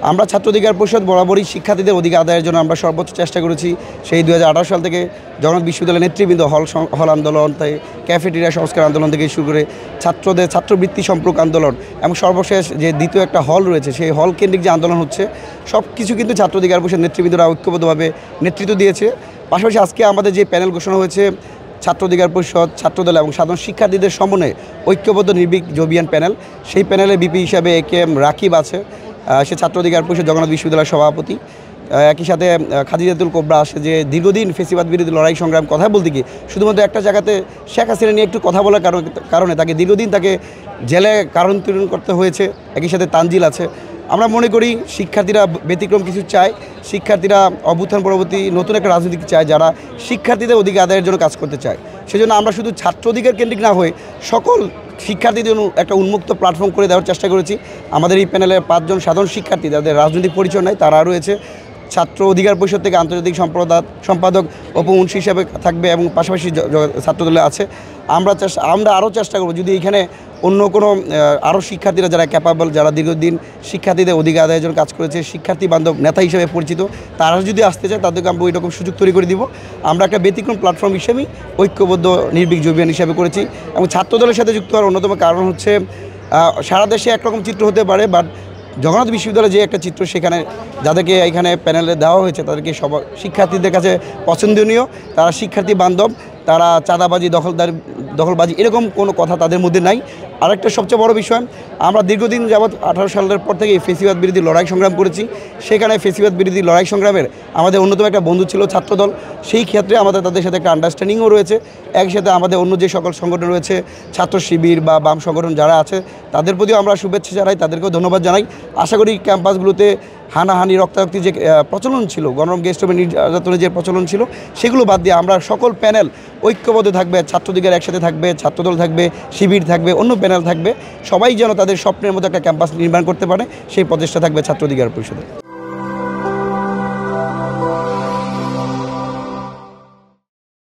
আমরা ছাত্র অধিকার পরিষদ বরাবরই শিক্ষার্থীদের অধিকার আদায়ের জন্য আমরা সর্বোচ্চ চেষ্টা করেছি। সেই 2018 সাল থেকে জগন্নাথ বিশ্ববিদ্যালয়ের নেতৃবৃন্দ হল আন্দোলন, তাই ক্যাফেটেরিয়া সংস্কার আন্দোলন থেকে শুরু করে ছাত্রদের ছাত্রবৃত্তি সম্পর্ক আন্দোলন এবং সর্বশেষ যে দ্বিতীয় একটা হল রয়েছে, সেই হল কেন্দ্রিক যে আন্দোলন হচ্ছে, সব কিছু কিন্তু ছাত্র অধিকার পরিষদ নেতৃবৃন্দরা ঐক্যবদ্ধভাবে নেতৃত্ব দিয়েছে। পাশাপাশি আজকে আমাদের যে প্যানেল ঘোষণা হয়েছে, ছাত্র অধিকার পরিষদ, ছাত্রদল এবং সাধারণ শিক্ষার্থীদের সমন্বয়ে ঐক্যবদ্ধ নির্ভীক জবিয়ান প্যানেল, সেই প্যানেলে বিপি হিসাবে AKM রাকিব আছে, সে ছাত্র অধিকার পরিষদ জগন্নাথ বিশ্ববিদ্যালয়ের সভাপতি। একই সাথে খাদিজাতুল কোবরা আসে, যে দীর্ঘদিন ফেসিবাদ বিরোধী লড়াই সংগ্রাম কথা বলতে গিয়ে শুধুমাত্র একটা জায়গাতে শেখ হাসিনা নিয়ে একটু কথা বলার কারণে তাকে দীর্ঘদিন জেলে কারান্তরণ করতে হয়েছে। একই সাথে তানজিল আছে। আমরা মনে করি শিক্ষার্থীরা ব্যতিক্রম কিছু চায়, শিক্ষার্থীরা অভ্যুত্থান পরবর্তী নতুন একটা রাজনীতি চায়, যারা শিক্ষার্থীদের অধিকার আদায়ের জন্য কাজ করতে চায়। সেজন্য আমরা শুধু ছাত্র অধিকার কেন্দ্রিক না হয়ে সকল শিক্ষার্থীদের জন্য একটা উন্মুক্ত প্ল্যাটফর্ম করে দেওয়ার চেষ্টা করেছি। আমাদের এই প্যানেলের 5 জন সাধারণ শিক্ষার্থী, যাদের রাজনৈতিক পরিচয় নাই, তারা রয়েছে। ছাত্র অধিকার পরিষদ থেকে আন্তর্জাতিক সম্পাদক অপমুন্সি হিসাবে থাকবে এবং পাশাপাশি ছাত্রদলে আছে। আমরা আরও চেষ্টা করব, যদি এখানে অন্য কোনো আরও শিক্ষার্থীরা যারা ক্যাপাবল, যারা দীর্ঘদিন শিক্ষার্থীদের অধিকার আদায়ের জন্য কাজ করেছে, শিক্ষার্থী বান্ধব নেতা হিসেবে পরিচিত, তারা যদি আসতে চায় তাদেরকে আমরা ওই রকম সুযোগ তৈরি করে দিব। আমরা একটা ব্যতিক্রম প্ল্যাটফর্ম হিসেবেই ঐক্যবদ্ধ নির্ভীক জবিয়ান হিসাবে করেছি। এবং ছাত্রদলের সাথে যুক্ত হওয়ার অন্যতম কারণ হচ্ছে, সারা দেশে একরকম চিত্র হতে পারে, বাট জগন্নাথ বিশ্ববিদ্যালয়ে যে একটা চিত্র, সেখানে যাদেরকে এখানে প্যানেলে দেওয়া হয়েছে তাদেরকে শিক্ষার্থীদের কাছে পছন্দনীয়, তারা শিক্ষার্থী বান্ধব, তারা চাঁদাবাজি, দখলবাজি এরকম কোনো কথা তাদের মধ্যে নাই। আরেকটা সবচেয়ে বড় বিষয়, আমরা দীর্ঘদিন যাবৎ 18 সালের পর থেকে ফেসিবাদ বিরোধী লড়াই সংগ্রাম করেছি। সেখানে ফেসিবাদ বিরোধী লড়াই সংগ্রামের আমাদের অন্যতম একটা বন্ধু ছিল ছাত্রদল। সেই ক্ষেত্রে আমাদের তাদের সাথে একটা আন্ডারস্ট্যান্ডিংও রয়েছে। একই সাথে আমাদের অন্য যে সকল সংগঠন রয়েছে, ছাত্র শিবির বা বাম সংগঠন যারা আছে, তাদের প্রতিও আমরা শুভেচ্ছা জানাই, তাদেরকেও ধন্যবাদ জানাই। আশা করি ক্যাম্পাসগুলোতে হানাহানি, রক্তারক্তি যে প্রচলন ছিল, গণরম গেস্টমের নির্যাতনের যে প্রচলন ছিল, সেগুলো বাদ দিয়ে আমরা সকল প্যানেল ঐক্যবদ্ধ থাকবে, ছাত্রদিকের একসাথে থাকবে, ছাত্রদল থাকবে, শিবির থাকবে, অন্য প্যানেল থাকবে। সবাই যেন তাদের স্বপ্নের মতো একটা ক্যাম্পাস নির্মাণ করতে পারে, সেই প্রচেষ্টা থাকবে ছাত্র অধিকার পরিষদে।